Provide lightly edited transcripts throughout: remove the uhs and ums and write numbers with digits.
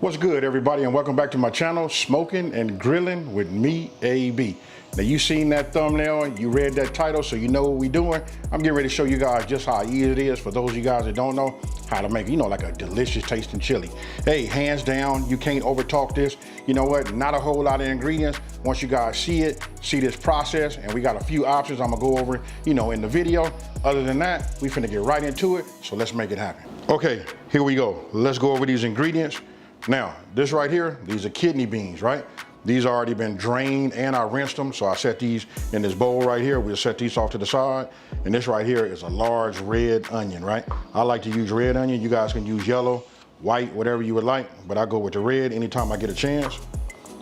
What's good, everybody, and welcome back to my channel, Smoking and Grilling with me, AB. Now, you seen that thumbnail, you read that title, so you know what we doing. I'm getting ready to show you guys just how easy it is for those of you guys that don't know how to make, like a delicious tasting chili. Hey, hands down, you can't over talk this. You know what? Not a whole lot of ingredients. Once you guys see it, see this process, and we got a few options I'm gonna go over, in the video. Other than that, we finna get right into it, so let's make it happen. Okay, here we go. Let's go over these ingredients. Now, this right here, these are kidney beans, right? These already been drained and I rinsed them. So I set these in this bowl right here. We'll set these off to the side. And this right here is a large red onion, right? I like to use red onion. You guys can use yellow, white, whatever you would like, but I go with the red anytime I get a chance.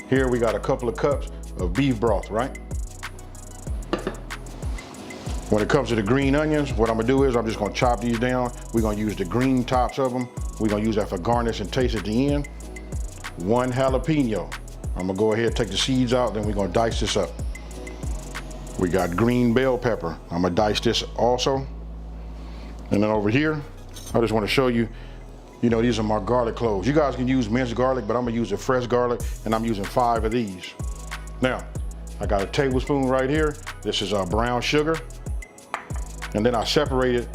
Here we got a couple of cups of beef broth, right? When it comes to the green onions, what I'm gonna do is I'm just gonna chop these down. We're gonna use the green tops of them. We're gonna use that for garnish and taste at the end. 1 jalapeno. I'm gonna go ahead and take the seeds out, then we're gonna dice this up. We got green bell pepper. I'm gonna dice this also. And then over here, I just wanna show you, these are my garlic cloves. You guys can use minced garlic, but I'm gonna use the fresh garlic, and I'm using 5 of these. Now, I got a tablespoon right here. This is brown sugar. And then I separated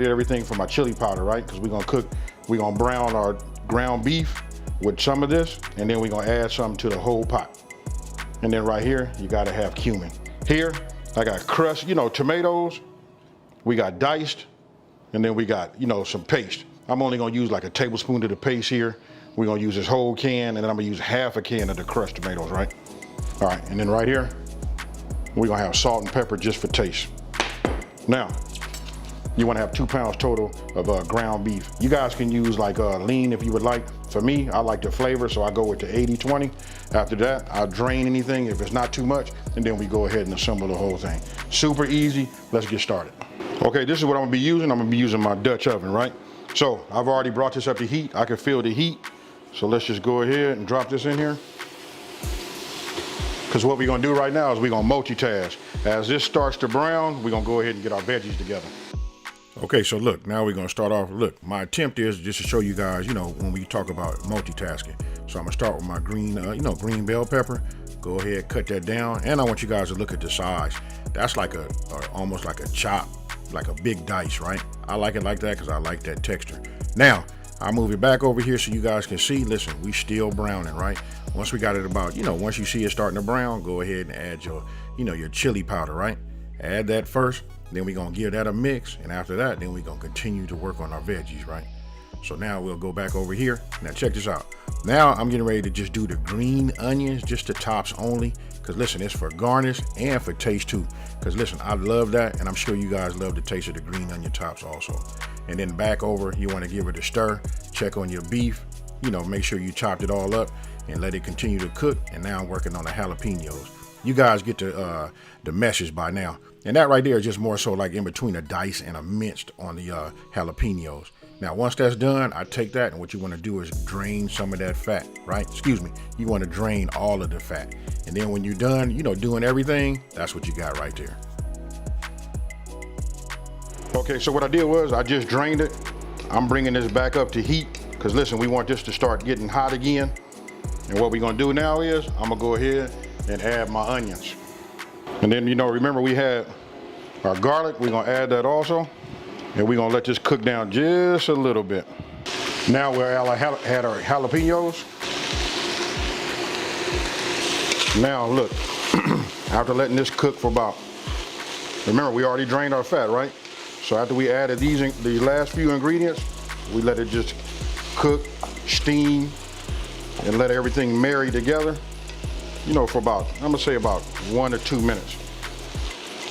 everything from my chili powder, right? Because we're gonna brown our ground beef with some of this, and then we're gonna add some to the whole pot. And then right here, you gotta have cumin. Here, I got crushed, tomatoes, we got diced, and then we got, some paste. I'm only gonna use like a tablespoon of the paste here. We're gonna use this whole can, and then I'm gonna use half a can of the crushed tomatoes, right? All right, and then right here, we're gonna have salt and pepper just for taste. Now, you wanna have 2 pounds total of ground beef. You guys can use like lean if you would like. For me, I like the flavor, so I go with the 80-20. After that, I'll drain anything if it's not too much, and then we go ahead and assemble the whole thing. Super easy, let's get started. Okay, this is what I'm gonna be using. I'm gonna be using my Dutch oven, right? So I've already brought this up to heat. I can feel the heat. So let's just go ahead and drop this in here. Because what we're gonna do right now is we're gonna multitask. As this starts to brown, we're gonna go ahead and get our veggies together. Okay, so look, now we're gonna start off. Look, my attempt is just to show you guys, when we talk about multitasking. So I'm gonna start with my green, green bell pepper. Go ahead, cut that down. And I want you guys to look at the size. That's like almost like a chop, like a big dice, right? I like it like that because I like that texture. Now, I'll move it back over here so you guys can see. Listen, we still browning, right? Once we got it about, once you see it starting to brown, go ahead and add your, your chili powder, right? Add that first, then we're gonna give that a mix, and after that, then we're gonna continue to work on our veggies, right? So now we'll go back over here. Now check this out. Now I'm getting ready to just do the green onions, just the tops only, because listen, it's for garnish and for taste too. Because listen, I love that, and I'm sure you guys love the taste of the green onion tops also. And then back over, you wanna give it a stir, check on your beef, make sure you chopped it all up and let it continue to cook. And now I'm working on the jalapenos. You guys get the message by now. And that right there is just more so like in between a dice and a minced on the jalapenos. Now, once that's done, I take that, and what you want to do is drain some of that fat, right? Excuse me. You want to drain all of the fat. And then when you're done, doing everything, that's what you got right there. Okay, so what I did was I just drained it. I'm bringing this back up to heat because listen, we want this to start getting hot again. And what we're gonna do now is I'm gonna go ahead and add my onions. And then, remember we had our garlic. We're gonna add that also. And we're gonna let this cook down just a little bit. Now we'll add our jalapenos. Now look, after letting this cook for remember we already drained our fat, right? So after we added these last few ingredients, we let it just cook, steam, and let everything marry together, for about, I'm gonna say about 1 or 2 minutes.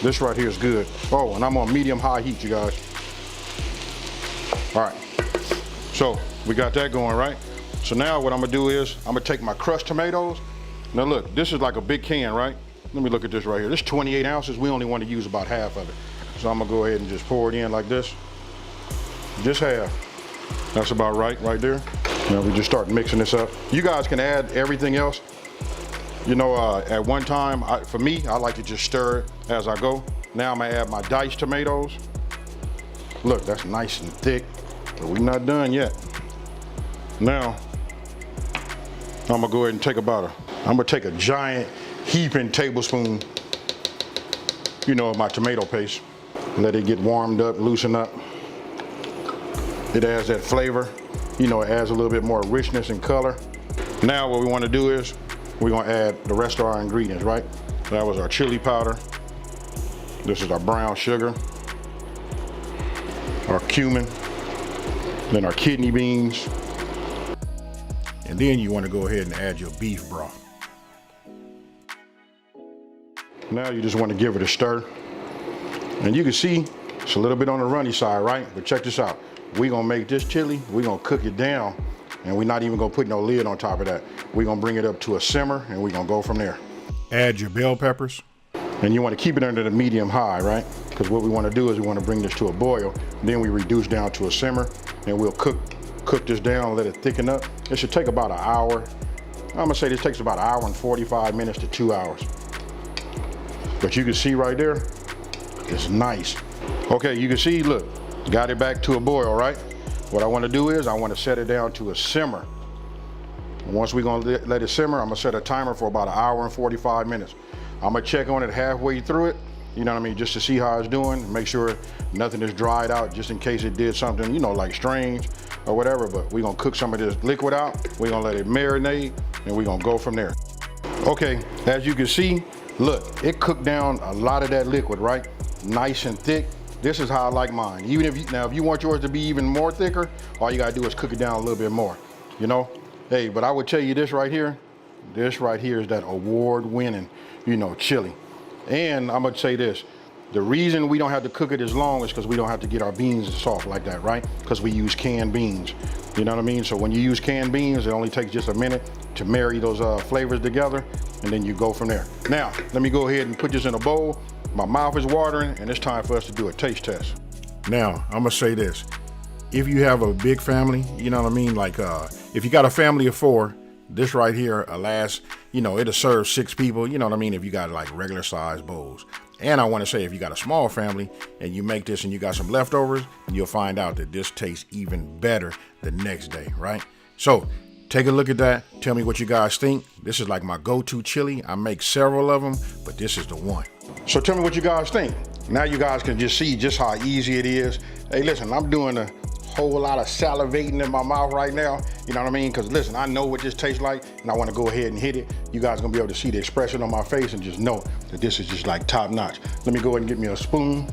This right here is good. Oh, and I'm on medium-high heat, you guys. All right, so we got that going, right? So now what I'm gonna do is I'm gonna take my crushed tomatoes. Now look, this is like a big can, right? Let me look at this right here. This is 28 ounces. We only want to use about half of it. So I'm gonna go ahead and just pour it in like this. Just half. That's about right there. Now we just start mixing this up. You guys can add everything else. At one time, for me, I like to just stir it as I go. Now I'm gonna add my diced tomatoes. Look, that's nice and thick, but we're not done yet. Now, I'm gonna go ahead and take I'm gonna take a giant heaping tablespoon, of my tomato paste. Let it get warmed up, loosen up. It adds that flavor, it adds a little bit more richness and color. Now what we wanna do is, we're gonna add the rest of our ingredients, right? That was our chili powder. This is our brown sugar, our cumin, then our kidney beans. And then you wanna go ahead and add your beef broth. Now you just wanna give it a stir. And you can see it's a little bit on the runny side, right? But check this out. We're gonna make this chili, we're gonna cook it down, and we're not even gonna put no lid on top of that. We're gonna bring it up to a simmer, and we're gonna go from there. Add your bell peppers. And you wanna keep it under the medium high, right? Because what we wanna do is we wanna bring this to a boil, then we reduce down to a simmer, and we'll cook this down, let it thicken up. It should take about an hour. I'm gonna say this takes about an hour and 45 minutes to 2 hours. But you can see right there, it's nice. Okay, you can see, look, got it back to a boil, right? What I wanna do is I wanna set it down to a simmer. And once we're gonna let it simmer, I'm gonna set a timer for about an hour and 45 minutes. I'm gonna check on it halfway through it, you know what I mean, just to see how it's doing, make sure nothing is dried out, just in case it did something, like strange or whatever, but we're gonna cook some of this liquid out, we're gonna let it marinate, and we're gonna go from there. Okay, as you can see, look, it cooked down a lot of that liquid, right? Nice and thick. This is how I like mine. Even if you want yours to be even more thicker, all you gotta do is cook it down a little bit more, Hey, but I would tell you this right here is that award-winning, chili. And I'm gonna say this, the reason we don't have to cook it as long is because we don't have to get our beans soft like that, right? Because we use canned beans, you know what I mean? So when you use canned beans, it only takes just a minute to marry those flavors together, and then you go from there. Now, let me go ahead and put this in a bowl. My mouth is watering, and it's time for us to do a taste test. Now, I'm gonna say this. If you have a big family, you know what I mean? Like, if you got a family of 4, this right here, it'll serve 6 people, you know what I mean? If you got like regular size bowls. And I wanna say, if you got a small family and you make this and you got some leftovers, you'll find out that this tastes even better the next day, right? So, take a look at that. Tell me what you guys think. This is like my go-to chili. I make several of them, but this is the one. So tell me what you guys think. Now you guys can just see just how easy it is. Hey, listen, I'm doing a whole lot of salivating in my mouth right now. You know what I mean? Because listen, I know what this tastes like, and I want to go ahead and hit it. You guys are gonna be able to see the expression on my face and just know that this is just like top notch. Let me go ahead and get me a spoon.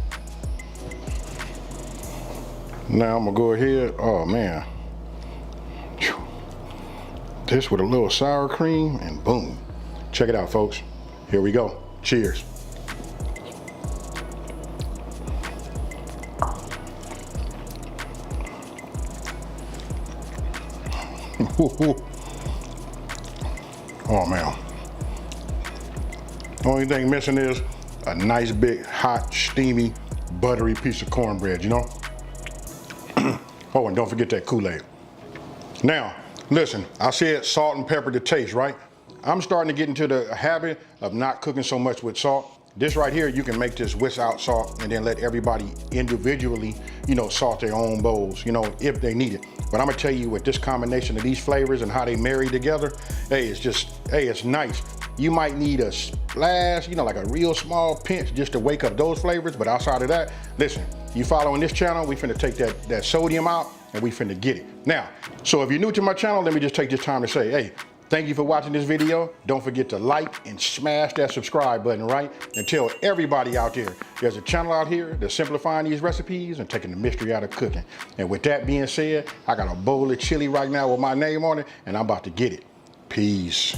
Now I'm gonna go ahead, oh man. This with a little sour cream, and boom. Check it out, folks. Here we go. Cheers. Oh man. Only thing missing is a nice big hot steamy buttery piece of cornbread, Oh, and don't forget that Kool-Aid. Now listen, I said salt and pepper to taste, right? I'm starting to get into the habit of not cooking so much with salt. This right here, you can make this without salt and then let everybody individually, salt their own bowls, if they need it. But I'm gonna tell you, with this combination of these flavors and how they marry together, it's nice. You might need a splash, like a real small pinch just to wake up those flavors. But outside of that, listen, you following this channel, we finna take that sodium out and we finna get it. Now, so if you're new to my channel, let me just take this time to say, hey, thank you for watching this video. Don't forget to like and smash that subscribe button, right? And tell everybody out there, there's a channel out here that's simplifying these recipes and taking the mystery out of cooking. And with that being said, I got a bowl of chili right now with my name on it, and I'm about to get it. Peace.